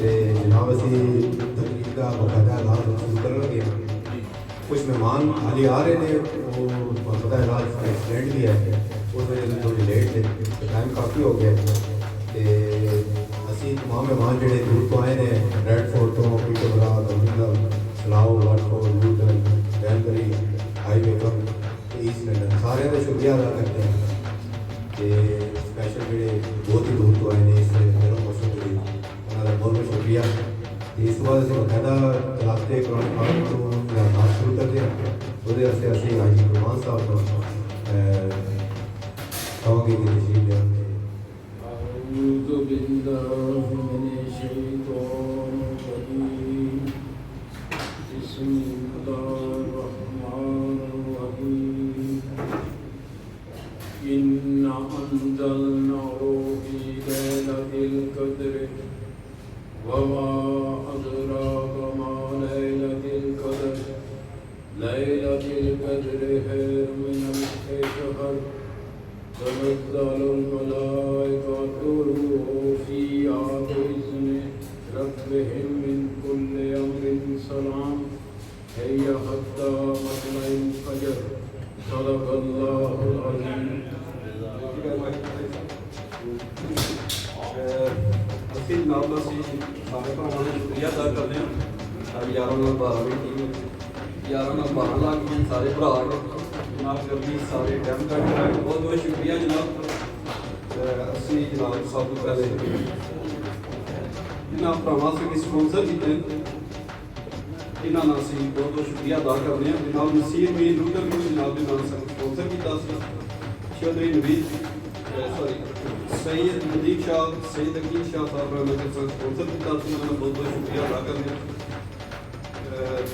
तो जनाब असी तकरीब का बाकायदा आगाज शुरू कर लगे हैं। कुछ मेहमान हाली आ रहे हैं, वो पता है रात एक्सीडेंट भी है, उस वजह से थोड़ी लेट थे, टाइम काफ़ी हो गया। तो असी तमाम मेहमान जोड़े दूर तो आए हैं, रेडफोर्ट तो Peterborough Birmingham Slough Watford Luton Banbury highway east London सारे का शुक्रिया अदा करते हैं। तो स्पैशल जोड़े बहुत ही दूर तो आए हैं, इस गर्म मौसम के लिए उन्होंने बहुत बहुत शुक्रिया। इस तो बाद अभी बाकायदा रास्ते कुरान पाक तो आगाज शुरू करते हैं। वो असी हाजी कुरबान साहब को कहोगे कि तशरीफ ले आते हैं। أعوذ بالله من الشيطان الرجيم بسم الله الرحمن الرحيم إنا أنزلناه في ليلة القدر وما أدراك ما ليلة القدر ليلة القدر خير من ألف شهر تنزل الملائكة والروح فيها بإذن ربهم من كل أمر سلام هي حتى مطلع الفجر صدق الله العظيم ਅਸੀਂ ਜਨਾਬ ਦਾ ਅਸੀਂ ਸਾਰੇ ਭਰਾਵਾਂ ਦਾ ਸ਼ੁਕਰੀਆ ਅਦਾ ਕਰਦੇ ਹਾਂ। ਸਾਡੀ ਯਾਰਾਂ ਨਾਲ 12ਵੀਂ ਟੀਮ ਯਾਰਾਂ ਨਾਲ 12 ਲੱਖ ਵੀ ਸਾਰੇ ਭਰਾ ਨੇ ਜਨਾਬ ਕਰਦੀ ਸਾਰੇ ਟਾਈਮ ਕੱਢ ਰਹੇ ਬਹੁਤ ਬਹੁਤ ਸ਼ੁਕਰੀਆ ਜਨਾਬ। ਅਸੀਂ ਜਨਾਬ ਸਭ ਤੋਂ ਪਹਿਲੇ ਇਹਨਾਂ ਭਰਾਵਾਂ ਸੇ ਸਪਾਂਸਰ ਕੀਤੇ ਇਹਨਾਂ ਨਾਲ ਅਸੀਂ ਬਹੁਤ ਬਹੁਤ ਸ਼ੁਕਰੀਆ ਅਦਾ ਕਰਦੇ ਹਾਂ। ਜਨਾਬ ਨਸੀਰ ਮੀਰ ਰੂਟਰ ਨੂੰ ਜਨਾਬ ਦੇ ਨਾਲ ਸਪਾਂਸਰ ਕੀਤਾ ਸੀ। ਚੌਧਰੀ ਨਵੀਦ सॉरी सैयद नदीम शाह सैयद अकीम शाह साहब ने स्पॉन्सर किया, उन्होंने बहुत बहुत शुक्रिया अदा करते हैं।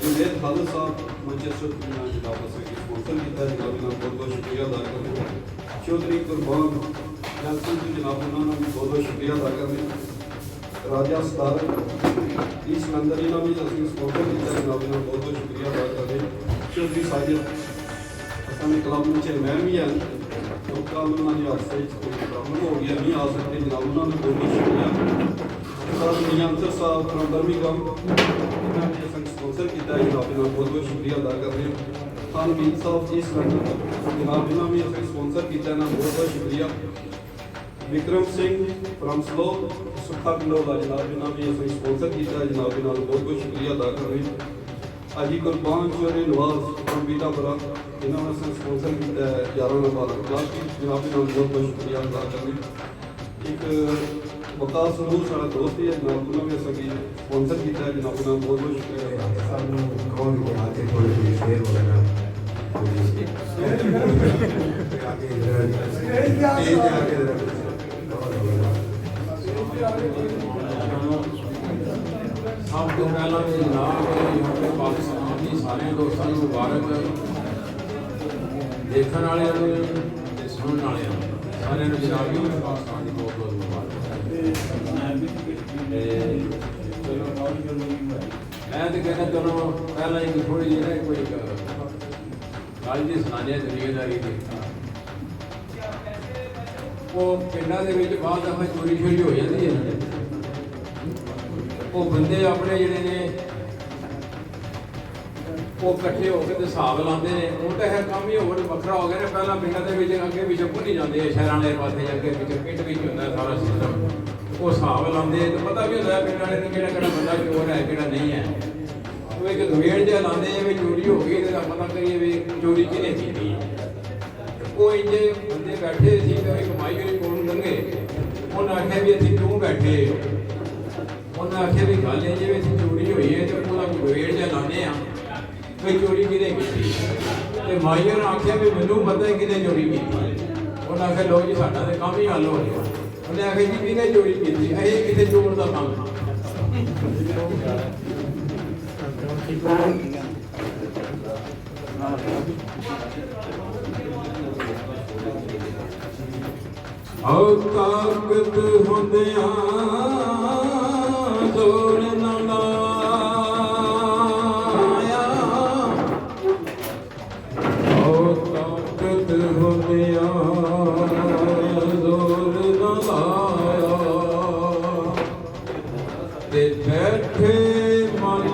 जुनेद खालिद साहब मैनचेस्टर जनाब से स्पॉन्सर किया, जनाब ने बहुत बहुत शुक्रिया अदा करते हैं। चौधरी कुरबान जैसन जी जनाब उन्होंने भी बहुत बहुत शुक्रिया अदा करते हैं। राजा सतार ईस्ट लंदन इन्होंने भी असं स्पॉन्सर किया, जनाब ने बहुत बहुत शुक्रिया अदा करते हैं। चौधरी साजिद असाने क्लब में चेयरमैन भी हैं, कल उन्होंने हादसे प्रॉब्लम हो गया नहीं आ सकते, जनाब उन्होंने बहुत बहुत शुक्रिया। सर मियां अंसर साहब फ्रॉम बर्मिंघम इन्होंने स्पॉन्सर किया, जनाब ने बहुत बहुत शुक्रिया अदा कर रहे हैं। खान मीर साहब ईस्ट लंडन जनाब इन्होंने भी असं स्पॉन्सर किया, ना बहुत बहुत शुक्रिया। विक्रम सिंह फ्रॉम स्लो सुखा पिंडोला जनाब इन्होंने भी असं स्पॉन्सर किया, जनाब ने बहुत बहुत शुक्रिया अदा कर रहे हैं। हाजी कुरबान चौधरी नवाज फ्रॉम पीटरबरा इन्होंने स्पॉन्सर किया 11 क्लास की, जनाब ने बहुत बहुत शुक्रिया अदा करने। एक वकास नूर सारा दोस्त ही है, जनाब उन्होंने भी असं स्पॉन्सर किया, जनाब ने बहुत बहुत शुक्रिया। आते थोड़े शेर वगैरह सब तो पहला तो जनाब पाकिस्तान की सारे दोस्तों को मुबारक देखने वाले सुनने वाले सारे जनाब भी पाकिस्तान की बहुत बहुत मुबारक। मैं तो कहना चलो पहला एक थोड़ी जी ना कोई गल जी सुनाने दुनियादारी की वो पिंडा के बाद दफा चोरी छोरी हो जाती है। वो बंदे अपने जोड़े ने वो कट्ठे होकर हिसाब लाते हैं, वो तो है काम ही होर वखरा हो गया ना। पहला पिंडों के अगे पिछे भुनी जाते हैं, शहर वाले पास अगे पिछे पिंड भी होता है सारा सिस्टम, वो हिसाब लाते तो पता भी होता है पिंड वाले कि बंदा चोर है कि नहीं है। तो एक दवेड़ जहा लाते हैं भी चोरी हो गई तो पता करिए भी चोरी किने की। वो इंजे बंदे बैठे सी तो एक माई मेरे को लंघे, उन्हें आख्या भी अभी क्यों बैठे, उन्हें आख्या भी गल है जी अभी चोरी हुई है तो दवेड़ जहा लाने कोई चोरी किने की। माइया ने आख्या भी मैनू पता है किने चोरी की। उन्हें आख्या लो जी साडा तो काम ही हल हो गया। उन्हें आख्या जी किने चोरी की, अं कितने चोर का काम। ताकत होंदियां जोर ना लाया, ताकत होंदियां जोर ना लाया। ते बैठे मल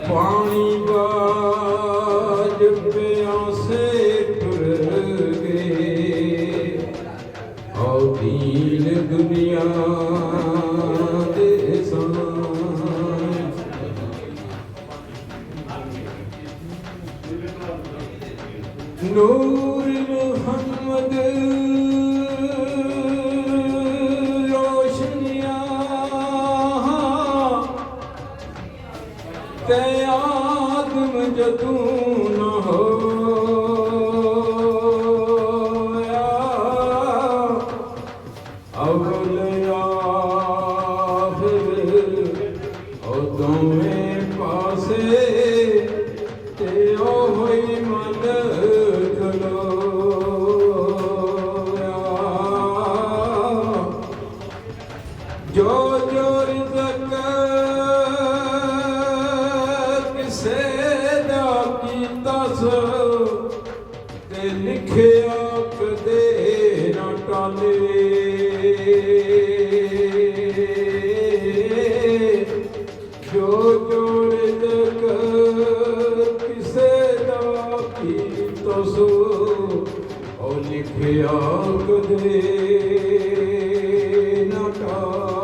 पानी बाज प्यासे टुर गए और दीन दुनिया दे नूर मुहम्मद रोशनिया ते आदम जदू न होया अव्वल आखिर ओ दोवें पासे ते ओ होई मन जो जो रिज़्क़ किसे दा कीता सो ते लिखिया कदे न टाले जो जो रिज़्क़ किसे दा कीता सो ओ लिखिया कदे न टाले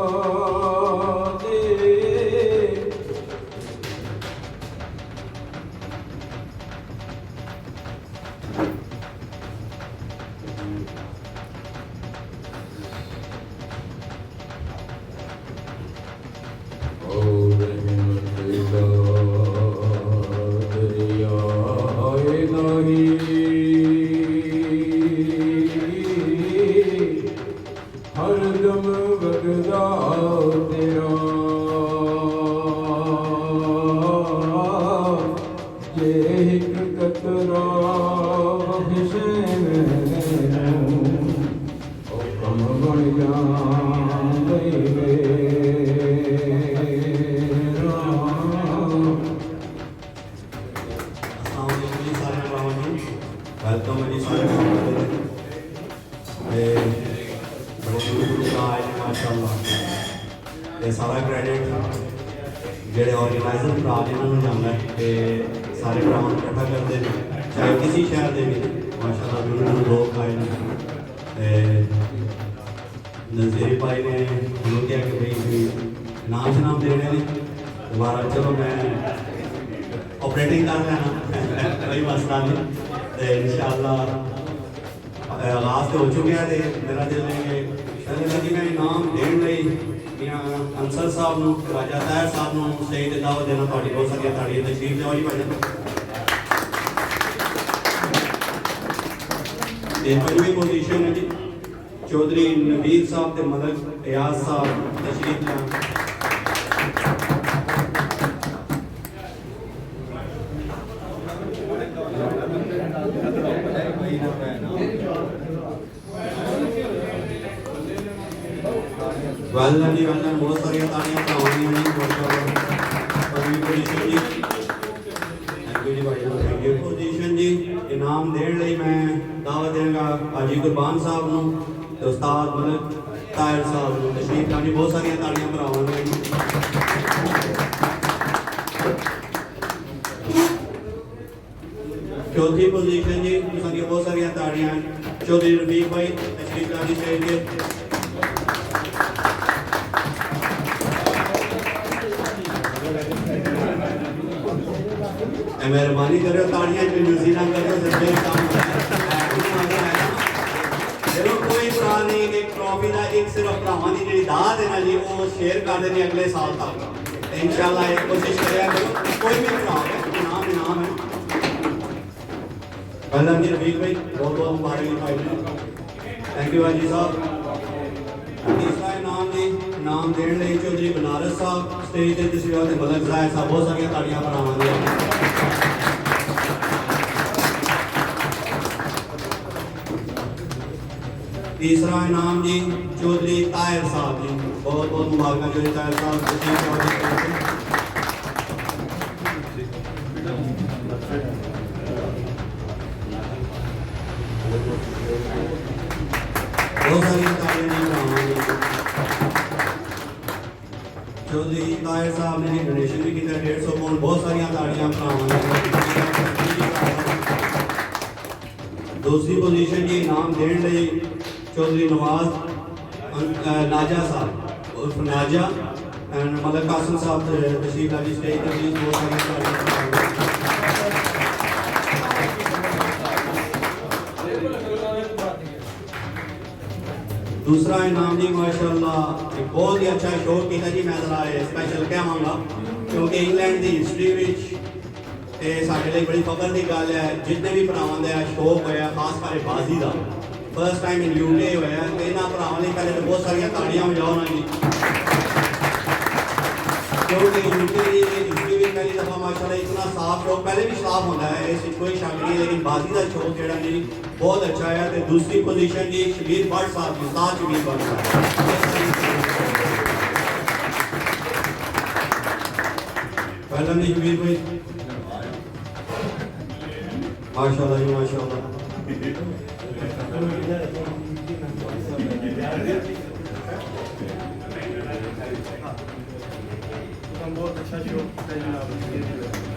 हरदम वगदा तेरा ये एक कतरा हुसैन ओ कम बन जाए वेलकम जी सारे माशाअल्लाह ये सारा क्रेडिट जेडे ऑर्गेनाइजर भरा जिन्होंने जाना है कि सारे भरावां इकट्ठा करते हैं चाहे किसी शहर के भी माशाअल्लाह उन्होंने लोग आए नज़ीर भाई ने उन्होंने कहा कि भाई नाम शनाम देने दोबारा चलो मैं ऑपरेटिंग कर लेना कोई मसला नहीं इंशाअल्लाह आगाज तो हो चुके हैं मेरा दिल है कि जी मैं इनाम देने ਲਈ अंसर साहब ਨੂੰ ਰਾਜਾ ਤਾਹਿਰ ਸਾਹਿਬ ਨੂੰ ਸਟੇਜ ਤੇ ਦਾਵਤ ਦੇਣਾ ਤੁਹਾਡੀ ਬਹੁਤ ਸਾਰੀਆਂ ਤਾੜੀਆਂ ਤਸ਼ਰੀਫ ਲਿਆਓ ਜੀ ਭਾਈ ਤੇ ਪੰਜਵੀਂ ਪੋਜੀਸ਼ਨ ਹੈ ਜੀ ਚੌਧਰੀ ਨਵੀਦ ਸਾਹਿਬ ਤੇ ਮਲਕ ਇਆਜ਼ ਸਾਹਿਬ ਤਸ਼ਰੀਫ ਲਿਆਓ वेलकम जी वेलकम बहुत सारी तालियां पढ़ावानी जी पंजवीं पोजीशन जी थैंक यू जी भाई थैंक यू पोजीशन जी इनाम देने ਲਈ मैं दावत देंगा हाजी कुरबान साहब ਨੂੰ ਤੇ ਉਸਤਾਦ ਮਲਕ ਤਾਹਿਰ ਸਾਹਿਬ ਨੂੰ ਤਸ਼ਰੀਫ ਲਾਣੀ ਬਹੁਤ ਸਾਰੀਆਂ ਤਾਲੀਆਂ ਪੜਾਵਾਂਗੇ ਜੀ चौथी पोजीशन जी तुसां बहुत सारियां तालियां चौधरी रफीक भाई तशरीफ लानी चाहिए मेहरबानी करो ताड़ियां म्यूजिक ना करो चलो कोई भरा नहीं एक ट्रॉफी का एक सिर्फ भरावां दी जेहड़ी दाद है ना जी वो शेयर कर देनी अगले साल तक इंशाल्लाह ये कोशिश करें करो कोई भी भरा इनाम इनाम है वेलकम जी रफीक भाई बहुत बहुत मुबारक भाई थैंक यू हाजी साहब तीसरा इनाम जी इनाम देने ਲਈ चौधरी बनारस साहब स्टेज ते तशरीफ ते मलक ज़ाहिर साहब बहुत सारियां ताड़ियां भरावांगे तीसरा इनाम जी चौधरी ताहिर साहब जी बहुत बहुत मुबारक चौधरी ताहिर साहब बहुत सारी तालियां चौधरी ताहिर साहब ने डोनेशन भी किया 150 पाउंड बहुत सारिया ताड़ियां दूसरी पोजीशन जी इनाम देने लिए चौधरी नवाज नाजा साहब उर्फ नाजा एंड मलक कासिम साहब तशरीफ लाजी स्टेज पे प्लीज बहुत सारिया दूसरा इनाम जी माशाल्लाह एक बहुत ही अच्छा शो किया जी मैं जरा स्पैशल कहांगा क्योंकि इंग्लैंड की हिस्टरी विच ते साडे लिए बड़ी फखर की गल है जितने भी भरावां दा शौक होया खास कर बाजी का फर्स्ट टाइम इन यूके होया ते इन्हां भरावां लई पहले तो बहुत सारिया ताड़ियां बजाओ ना जी क्योंकि यूके की हिस्टरी में पहली दफा माशाल्लाह इतना साफ शौक पहले भी साफ होता है इस कोई शक नहीं लेकिन बाजी का शौक जेड़ा जी बहुत अच्छा है तो दूसरी पोजीशन जी शबीर भट्ट साहब की साथ शबीर भट्ट साहब पहला जी शबीर भाई माशाल्लाह जी माशाल्लाह बहुत अच्छा शो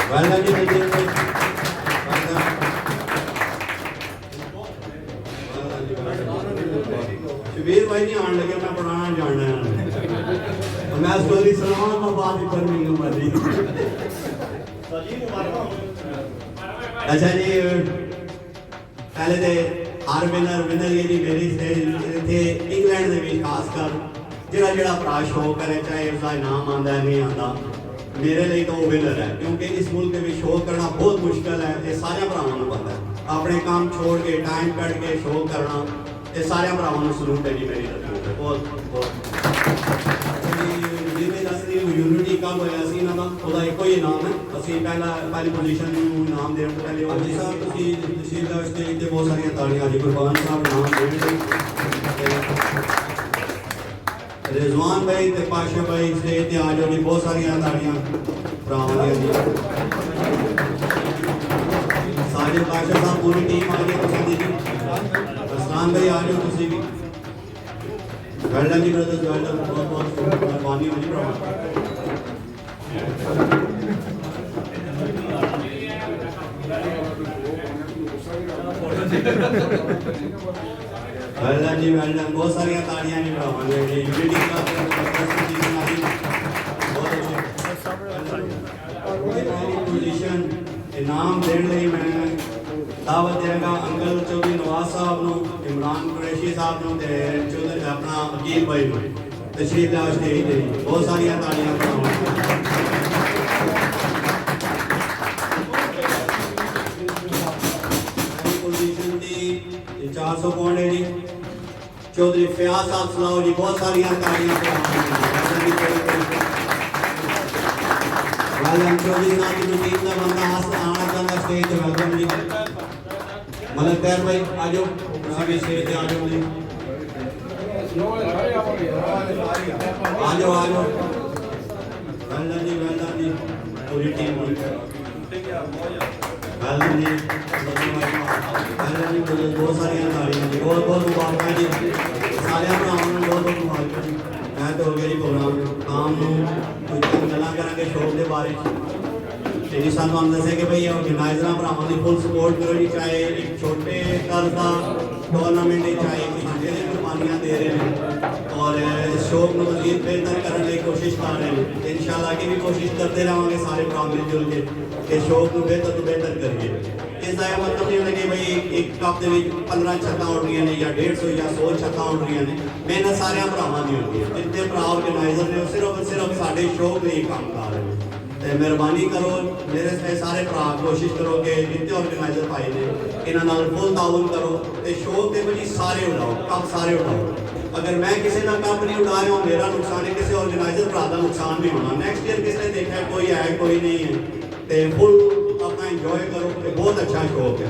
पहला जी शबीर भाई नहीं आने लगे मैं पुराना जानना है मैं स्टोरी सुनाऊंगा तो बात ही पर नहीं मरी अच्छा जी पहले तो हर विनर ये जी मेरी थे इंग्लैंड के भी खासकर ਜਿਹੜਾ ਜਿਹੜਾ ਭਰਾ ਸ਼ੋਅ करे चाहे उसका इनाम आता है नहीं आता मेरे लिए तो वो विनर है क्योंकि इस मुल्क में शो करना बहुत मुश्किल है ये सारे भरावां नूं पता है अपने काम छोड़ के टाइम कट के शो करना ये सारे भरावां नूं सलूट है जी मेरी तरफ से बहुत बहुत जिन्हें दसदी यूनिटी कब होया सी इन्हां दा ਉਹਦਾ ਇੱਕੋ ਹੀ ਇਨਾਮ ਹੈ ਅਸੀਂ ਪਹਿਲੀ ਪੋਜੀਸ਼ਨ ਨੂੰ ਇਨਾਮ ਦੇਣ ਤੋਂ ਪਹਿਲੇ ਅਜੀ ਸਾਹਿਬ ਤੁਸੀਂ ਤਸ਼ਰੀਫ ਲਾਓ ਸਟੇਜ ਤੇ ਬਹੁਤ ਸਾਰੀਆਂ ਤਾੜੀਆਂ ਜੀ ਕੁਰਬਾਨ ਸਾਹਿਬ ਇਨਾਮ ਦੇਣਗੇ रिजवान भाई ते पाशा भाई स्टेज ते आ जाओ जी बहुत सारिया ताड़ियां भरावां दी जी सारे पाशा साहब पूरी टीम आ गई तुसीं दी जी असलान भाई आ जाओ तुसीं भी वेल डन जी ब्रदर्स वेल डन बहुत बहुत मेहरबानी हो जी भरावां वेल डन जी वेल डन बहुत सारिया ताड़ियां नहीं भरावां दे यूनिटी का बहुत अच्छी पोजीशन इनाम देने लिए मैं दावत देगा अंकल चौधरी नवाज साहब नूं इमरान कुरैशी साहब नूं ते चौधरी अपना वकील भाई नूं तशरीफ ला स्टेज ते बहुत सारिया ताड़ियां भरावां पोजीशन दी 400 पाउंड है जी चौधरी फयाज साहब सुनाओ जी बहुत सारिया ताड़ियां चौधरी साहब की टीम का बंदा आना चाहता स्टेज पे वेलकम जी मलक तैर भाई आ जाओ उसी भी स्टेज पे आ जाओ जी आ जाओ वेलकम जी पूरी टीम वेलकम जी बहुत सारिया ताड़ियां जी बहुत बहुत मुबारक जी सारे भरावां नूं बहुत बहुत मुबारक जी मैं तो हो गया जी प्रोग्राम काम कुछ गल्लां करांगे शौक के बारे जी सानू हम दसे कि भाई ऑर्गेनाइजर भरावां की फुल सपोर्ट करो जी चाहे एक छोटे स्तर का टूर्नामेंट चाहे कोई जिले कुर्बानियां दे रहे हैं और इस शौक को मजीद बेहतर करने की कोशिश कर रहे हैं इंशाल्लाह आगे भी कोशिश करते रहेंगे सारे भरा मिलजुल के इस शौक को बेहतर तो बेहतर करिए इसका यह मतलब नहीं होता कि भाई एक कप के 15 छत्तां उड़ रही ने या 150 या 100 छत्तां उड़ रही ने मेहनत सारे भरावां की होती है जितने भरा ऑर्गेनाइजर ने सिर्फ साढ़े शौक लिए काम कर रहे हैं तो मेहरबानी करो मेरे सारे भरा कोशिश करो कि जितने ऑर्गेनाइजर पाए ने इन्होंने फुल ताउन करो तो शौक के भाई सारे उड़ाओ कप सारे उड़ाओ अगर मैं किसी का कप नहीं उड़ा रहा हूँ मेरा नुकसान है किसी ऑर्गेनाइजर भरा का नुकसान भी होना नेक्स्ट ईयर किसने देखा कोई है कोई नहीं है तो फुल अपना इंजॉय करो बहुत अच्छा शौक है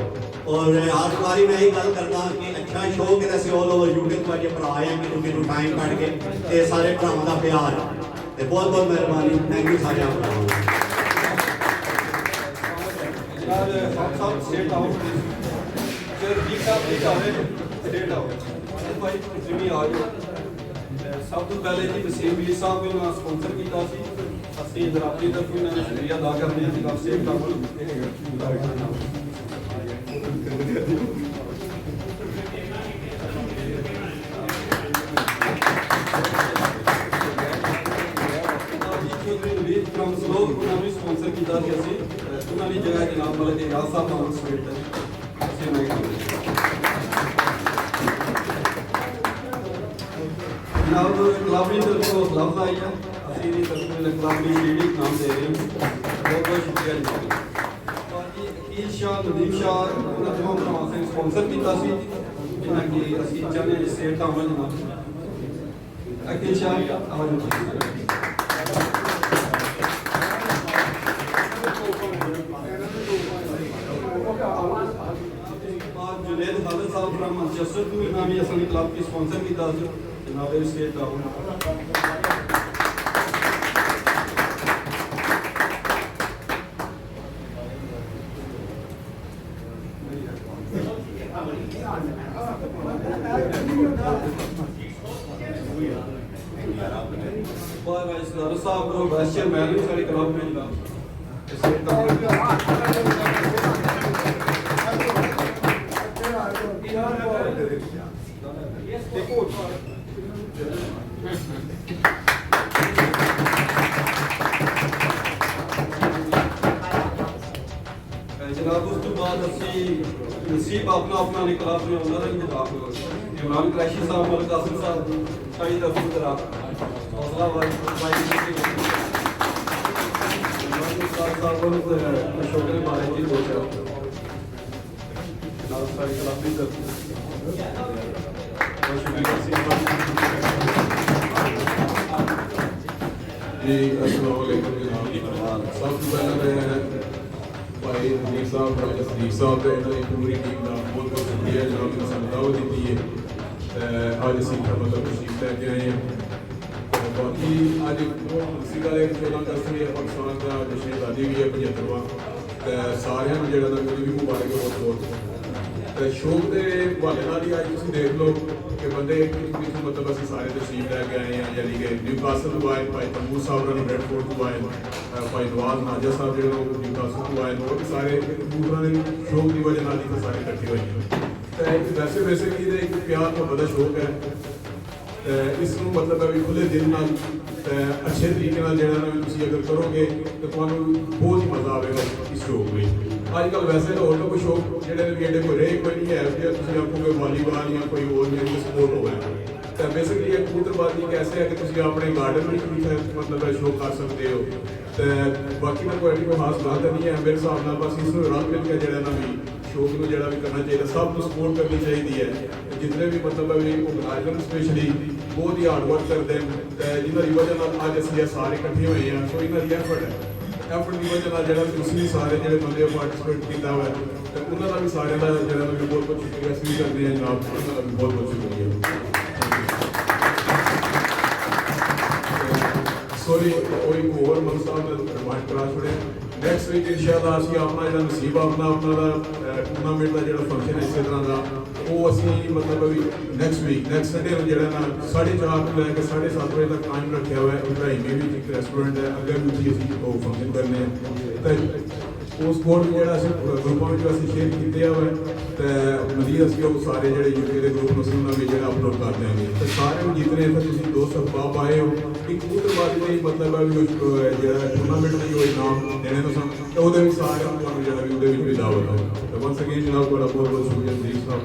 और हर बारी मैं यही गल करता कि अच्छा शौक है असं ऑल ओवर यूके तो अजे भरा आए कि तुम टाइम कट के ये सारे भरावां का प्यार है तो बहुत बहुत मेहरबानी थैंक यू सारे भरावां स्टेट आउट ਸਟੇਟ ਆਵੇ ਭਾਈ ਜਿਵੇਂ ਆ ਜਾਓ ਸਭ ਤੋਂ ਪਹਿਲੇ ਜੀ ਨਸੀਬ ਵੀਰ ਸਾਹਿਬ ਨੇ ਨਾਲ ਸਪਾਂਸਰ ਕੀਤਾ ਸੀ ਅਸੀਂ ਦਰਾਪੀ ਦਾ ਕੋਈ ਨਾ ਸ਼ੁਕਰੀਆ ਅਦਾ ਕਰਦੇ ਹਾਂ ਜਨਾਬ ਸੇਵ ਕਾਬਲ ਉਹਨਾਂ ਨੂੰ ਸਪਾਂਸਰ ਕੀਤਾ ਸੀ ਅਸੀਂ ਉਹਨਾਂ ਦੀ ਜਗ੍ਹਾ ਜਨਾਬ ਮਲਕ ਇਜਾਜ਼ ਸਾਹਿਬ ਨਾਲ ਸਵੇਟ ਅਸੀਂ ਮੈਂ ਜਨਾਬ ਕਲੱਬ ਦੀ ਤਰਫੋਂ ਲਫ਼ਜ਼ ਆਈ ਹੈ ਅਸੀਂ ਦੀ ਤਰਫੋਂ ਕਲੱਬ ਦੀ ਲੀਡਿੰਗ ਨਾਮ ਦੇ ਰਹੇ ਹਾਂ ਬਹੁਤ ਬਹੁਤ ਸ਼ੁਕਰੀਆ ਜਨਾਬ ਬਾਕੀ ਅਕੀਲ ਸ਼ਾਹ ਨਦੀਮ ਸ਼ਾਹ ਉਹਨਾਂ ਦੋਵਾਂ ਭਰਾਵਾਂ ਨੇ ਸਪਾਂਸਰ ਕੀਤਾ ਸੀ ਜਿਨ੍ਹਾਂ ਕਿ ਅਸੀਂ ਚਾਹੁੰਦੇ ਹਾਂ ਸੇਠ ਆਵਾਂ ਜਨਾਬ ਅਕੀਲ ਸ਼ਾਹ ਆਵਾਂ जुनेद खालिद साहब फ्रॉम मैनचेस्टर टू नामी असली क्लब की स्पॉन्सर की था जनाब स्टेट राउंड साहब वाइस चेयरमैन सारे क्लब में जनाब स्टेट जनाब उस तो बाद असी नसीब अपना अपना निकला अपने ओनर हैं जनाब इमरान क्रैशी साहब मलिक कासिम साहब सारी तरफ से हौसला अशोक ने मारे जी दो जनाब सारी क्लब की तरफ जी अस्सलाम वालेकुम जनाब सब तो पहले मैं भाई हनीफ साहब राजा सदीक साहब का इन्होंने पूरी टीम का बहुत बहुत शुक्रिया जनाब ने सानू दावत दी है अज असी मतलब तशरीफ लैके आए हैं बाकी अज इसी गल गल्लां दसनी है पाकिस्तान का जश्न आज़ादी भी है 75वां सारिਆਂ ਨੂੰ ਜਿਹੜਾ ਨਾ मेरी भी मुबारक बहुत बहुत शौक के हवाले नाल ही अज तुसीं देख लो कि बंदे कितों मतलब असीं सारे तशरीफ लैके आए हैं यानी कि न्यूकासल तो आए भाई तमूर साहब ने ब्रेडफोर्ड तो आए भाई नवाज नाजा साहब जो न्यूकासल तो आए और भी सारे दूसरा ने शौक की वजह नाल ही सारे इकट्ठे हुए वैसे वैसे भी एक प्यार मुहब्बत का शौक है इसनों मतलब है भी खुले दिल नाल अच्छे तरीके नाल जेड़ा ना तुसीं अगर करोगे तो तुहानूं बहुत ही मज़ा आएगा इस शौक में अजकल वैसे तो और कोई शौक जेडे भी एडे कोई रहे कोई नहीं है कि तुसीं आखोगे वॉलीबॉल या कोई और नहीं स्पोर्ट होगा तो बेसिकली एक कबूतरबाजी कैसे है कि तुसीं अपने गार्डन में भी मतलब शौक कर सकते हो तो बाकी ना कोई खास बात नहीं है मेरे हिसाब नाल बस इसनूं रल मिल के जेड़ा ना भी शौक में जेड़ा भी करना चाहिए सब को सपोर्ट करनी चाहिए है जितने भी मतलब भी ऑर्गेनाइजर स्पेशली बहुत ही हार्ड वर्क करते हैं जिन्होंने वजह नाल अज असीं सारे इकट्ठे हुए हैं सो इन्हां दी एफर्ट है एफर्ट की वजह नाल जेड़ा तुसीं सारे जेड़े बंदे पार्टिसिपेट किया हुआ है तो उन्हां दा भी सारे दा जेड़ा भी बहुत बहुत शुक्रिया असीं करते हैं जनाब उन्हां दा भी बहुत बहुत शुक्रिया सॉरी कोई और मन साहब ने रिमाइंड करा छोड़े नैक्सट वीक इंशाअल्लाह असीं अपना जो नसीब अपना टूर्नामेंट का जो फंक्शन है इस तरह का वो असीं मतलब भी नैक्सट संडे जो ना 4:30 तो लैके 7:30 बजे तक टाइम रखा हुआ है इब्राहिमी भी एक रेस्टोरेंट है अगर भी असीं फंक्शन करने तो उस कोड में जो ग्रुपों में जो असीं शेयर किया हुआ है तो मजीद असीं वो सारे जो यूके के ग्रुप में उन्होंने भी जो अपलोड कर देंगे तो सारे जितने इतने तुसीं दोस्त अहबाब आए हो कि कबूतरबाजी का मतलब है जो टूर्नामेंट में जो इनाम देने तो सन तो वो भी सारे जो भी दावत हो तो वंस अगेन जनाब बड़ा बहुत बहुत शुक्रिया सदीक साहब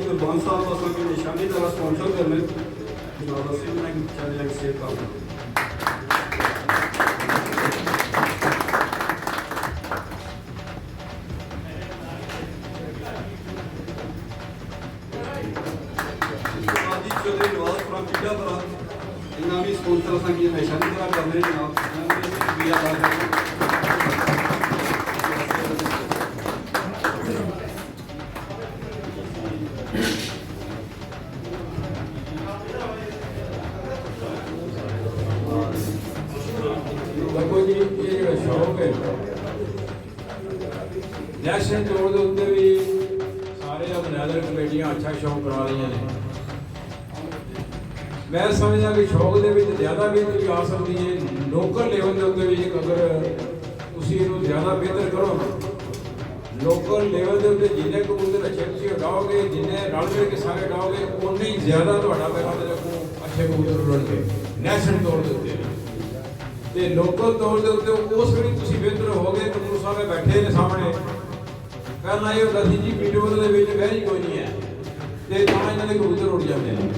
कुर्बान साहब असल की निशानी तरह स्पॉन्सर करने चैनल से काम चौधरी नवाज फ्रॉम पीडापुरा शुक्रिया अदा करते देखो जी ये जो शौक है नैशनल तौर के उत्ते भी सारे ऑर्गेनाइजर कमेटियां अच्छा शौक करा रही ने मैं समझदा कि शौक के विच ज़्यादा बेहतरी आ सकती है लोकल लेवल के उत्ते भी अगर तुसीं इहनूं ज़्यादा बेहतर करो ना लोकल लेवल के उत्ते जिन्ने कबूतर अच्छे तुसीं उड़ाओगे जिन्ने रल मिल के सारे उड़ाओगे उन्नी ज़्यादा तुहाडा मैं कहते रखूँ अच्छे कबूतर उड़नगे नैशनल तौर के उत्ते ਤੇ ਲੋਕਲ ਤੌਰ ਦੇ ਉੱਤੇ ਉਸ ਵੇਲੇ ਤੁਸੀਂ ਬਿਹਤਰ ਹੋਗੇ ਤਮੂਰ ਸਾਹਿਬ ਬੈਠੇ ਨੇ ਸਾਹਮਣੇ ਪਹਿਲਾਂ ਇਹ ਹੁੰਦਾ ਸੀ ਜੀ ਪੀਟੀਓ ਦੇ ਵਿੱਚ ਵਹਿ ਕੋਈ ਨਹੀਂ ਹੈ ਤੇ ਤਾਂ ਇਹਨਾਂ ਦੇ ਕਬੂਤਰ ਉੱਡ ਜਾਂਦੇ ਨੇ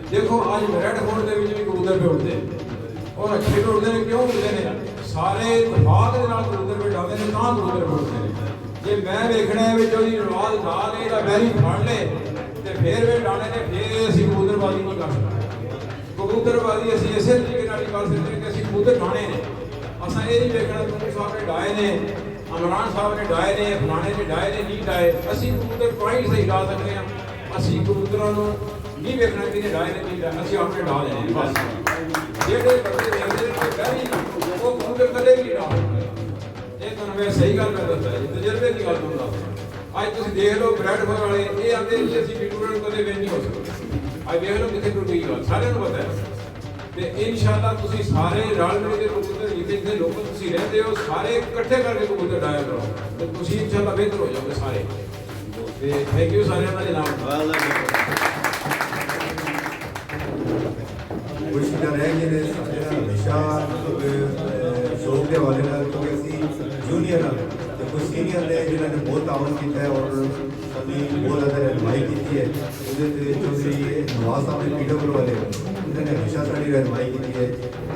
ਦੇਖੋ ਅੱਜ ਰੈਡ ਫੋਰਟ ਦੇ ਵਿੱਚ ਵੀ ਕਬੂਤਰ ਪੇ ਉੱਡਦੇ ਔਰ ਅੱਛੇ ਪੇ ਉੱਡਦੇ ਨੇ ਕਿਉਂ ਉੱਡਦੇ ਨੇ ਸਾਰੇ ਇਤਫਾਕ ਦੇ ਨਾਲ ਕਬੂਤਰ ਪੇ ਉੱਡਦੇ ਨੇ ਤਾਂ ਕਬੂਤਰ ਪੇ ਉੱਡਦੇ ਨੇ ਜੇ ਮੈਂ ਵੇਖਣਾ ਹੈ ਵਿੱਚ ਉਹਦੀ ਰਵਾਜ਼ ਲਾ ਲੇ ਜਾਂ ਬੈਰੀ ਫੜ ਲੇ ਤੇ ਫੇਰ ਵੇ ਡਾਣੇ ਨੇ ਫੇਰ ਅਸੀਂ ਕਬੂਤਰਬਾਜ਼ੀ ਨਹੀਂ ਕਰ ਸਕਦੇ कबूतरबाजी असं इस तरीके कर सकते कि असं कबूतर डाने ने असा ये नहीं देखना तुम साहब ने डाए ने इमरान साहब ने डाए ने फलाने ने डाए ने नहीं डाए असी कबूतर पॉइंट सही डा सकते हैं असी कबूतरों नहीं देखना कि डाए ने नहीं डाए असी आपने डा लेने बस जेडे बंदे देखते वो कबूतर कदे भी डा ये तो मैं सही गल मैं दसदा जी तजर्बे की गल तुम दस अज तुम देख लो ब्रैडफोर्ड वाले ये आते जी असं बिटूर कदे विन नहीं हो सकते आज देख लो कितने टुट गई गल सारे पता है तो इंशाअल्लाह तुसी सारे रल मिल के कबूतर जितने लोग तुसी रहते हो सारे इकट्ठे करके कबूतर डाया करो तो तुसी इंशाअल्लाह बेहतर हो जाओगे सारे तो थैंक यू सारे का जनाब कोशिश कर रहे हैं कि हमेशा शौक के हवाले नाल क्योंकि असी जूनियर हाँ तो कोई सीनियर ने जिन्होंने बहुत तावन किया है और कभी बहुत ज़्यादा रहनुमाई की है उन्हें चौधरी नवाज साहब ने पीडब्ल्यू वाले उन्होंने हमेशा साड़ी रहनुमाई की है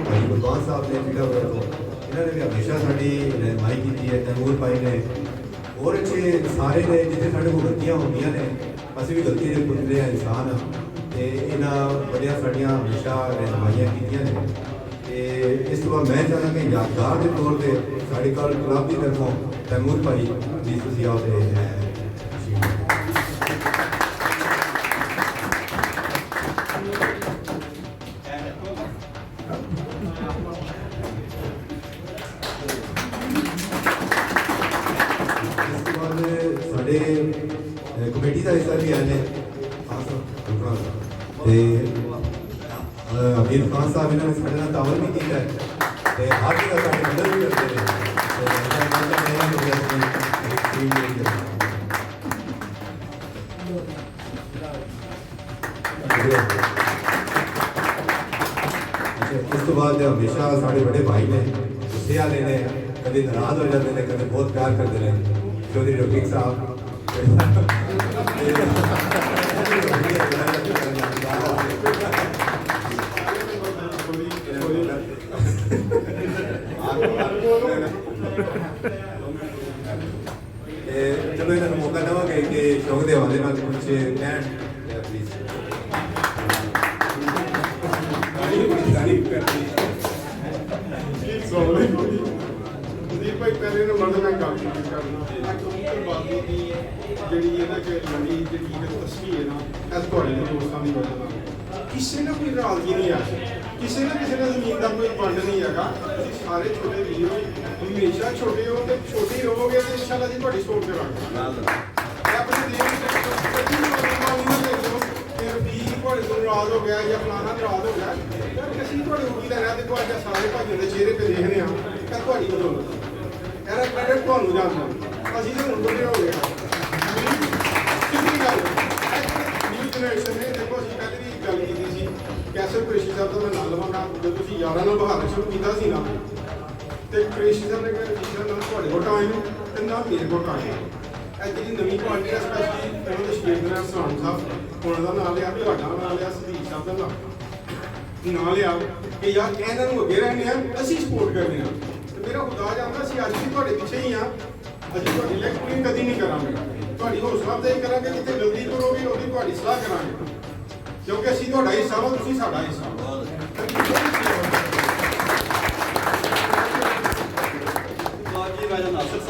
भाई गुरबान साहब ने पीडब्ल्यू को इन्होंने भी हमेशा साड़ी रहनुमाई की है तैमूर भाई ने और अच्छे सारे ने जितने साढ़े को गलतियाँ होंगे ने असं भी गलती के पुतले हैं इंसान हाँ तो इन्होंने बड़िया साड़ियाँ हमेशा रहनुमाइयाँ की इस तो बाद मैं चाहता कि यादगार के तौर पर साढ़े कल क्लब की तरफों तैमूर भाई जी तुम आपके कमेटी का हिस्सा भी आए अमीर खान साहब इन्होंने साढ़े नाल तावन भी किया है हर जगह साढ़े मदद भी करते हैं इस तो बाद हमेशा साढ़े बड़े भाई ने गुस्से वाले ने कभी नाराज हो जाते हैं कभी बहुत प्यार करते हैं चौधरी रफीक साहब चलो इन्होंने मौका देवे कि शौक के हवाले नाल कुछ कहण प्लीज भाई पहले ना मर्द मैं गल करना कबूतरबाजी की जी लड़ी जी तस्वीर है ना इस दोस्तों की वजह ना किसी ने कोई नाराजगी नहीं है किसी ने जमीन का कोई बंड नहीं है सारे छोटे वीर हो हमेशा छोटे हो तो छोटे ही रहोगे तो इंशाल्लाह जी थोड़ी सोच नाराज हो गया या फलाना नाराज हो गया ਅਸੀਂ ਤੁਹਾਡੇ ਉਮੀਦ ਹੈ ਦੇਖੋ ਅੱਜ ਸਾਰੇ ਭਾਈਆਂ ਦੇ ਚਿਹਰੇ ਤੇ ਦੇਖਦੇ ਹਾਂ ਕਿ ਤੁਹਾਡੀ ਬਦੌਲਤ ਇਹਦਾ ਕ੍ਰੈਡਿਟ ਤੁਹਾਨੂੰ ਜਾਂਦਾ ਅਸੀਂ ਤਾਂ ਹੁਣ ਬੁੱਢੇ ਹੋ ਗਏ ਕਿੰਨੀ ਗੱਲ ਨਿਊ ਜਨਰੇਸ਼ਨ ਨੇ ਦੇਖੋ ਅਸੀਂ ਪਹਿਲੇ ਵੀ ਗੱਲ ਕੀਤੀ ਸੀ ਕੈਸਰ ਕੁਰੇਸ਼ੀ ਸਾਹਿਬ ਦਾ ਮੈਂ ਨਾਲ ਲਵਾਂਗਾ ਜਦੋਂ ਤੁਸੀਂ ਯਾਰਾਂ ਨਾਲ ਬਹਾਰ ਸ਼ੁਰੂ ਕੀਤਾ ਸੀ ਨਾ ਤੇ ਕੁਰੇਸ਼ੀ ਸਾਹਿਬ ਨੇ ਕਿਹਾ ਜੀ ਨਾ ਤੁਹਾਡੇ ਕੋਲ ਆਏ ਨੂੰ ਤੇ ਨਾ ਮੇਰੇ ਕੋਲ ਆਏ ਇਹ ਜਿਹੜੀ ਨਵੀਂ ਪਾਰਟੀ ਹੈ ਸਪੈਸ਼ਲੀ ਉਹਨਾਂ ਦੇ ਸ਼ੇਖ ਨਾਲ ਸਹਾਨ ਸਾਹਿਬ ਉਹਨਾਂ ਦਾ ਨਾਮ ਲਿਆ ਤੁਹਾਡਾ ਨਾਮ ਲਿਆ ਸਦੀਕ ਸਾਹਿਬ ਦਾ ਨਾਮ ਲਿਆ ਕਿ ਯਾਰ ਇਹਨਾਂ ਨੂੰ ਅੱਗੇ ਰਹਿੰਦੇ ਆ ਅਸੀਂ ਸਪੋਰਟ ਕਰਦੇ ਹਾਂ ਤੇ ਮੇਰਾ ਖੁਦਾ ਜਾਣਦਾ ਸੀ ਅੱਜ ਵੀ ਤੁਹਾਡੇ ਪਿੱਛੇ ਹੀ ਆ ਅਸੀਂ ਤੁਹਾਡੀ ਲੈਕਚਰਿੰਗ ਕਦੀ ਨਹੀਂ ਕਰਾਂਗੇ ਤੁਹਾਡੀ ਹੌਸਲਾ ਅਫਜ਼ਾਈ ਕਰਾਂਗੇ ਕਿਤੇ ਗਲਤੀ ਕਰੋਗੇ ਉਹਦੀ ਤੁਹਾਡੀ ਸਲਾਹ ਕਰਾਂਗੇ ਕਿਉਂਕਿ ਅਸੀਂ ਤੁਹਾਡਾ ਹਿੱਸਾ ਵਾ ਤੁਸੀਂ ਸਾਡਾ ਹਿੱਸਾ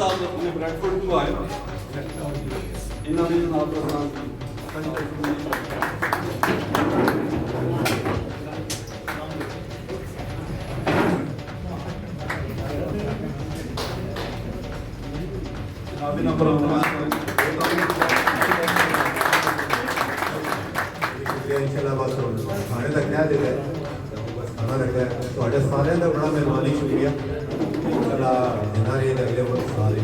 ਸਾਹਿਬ ਆਪਣੇ ਬ੍ਰੈਡਫੋਰਡ ਤੋਂ ਆਏ ਇਹਨਾਂ ਦੇ ਨਾਲ ਪ੍ਰੋਗਰਾਮ ਆਪ ਇਹਨਾਂ ਪ੍ਰੋਗਰਾਮ इंशाल्लाह बस खाने तक क्या देगा बस खाना लगता है तो सारे का बड़ा मेहरबानी शुक्रिया इंशाल्लाह जिन्ना ये अगले वर्ष साल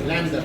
Lambda.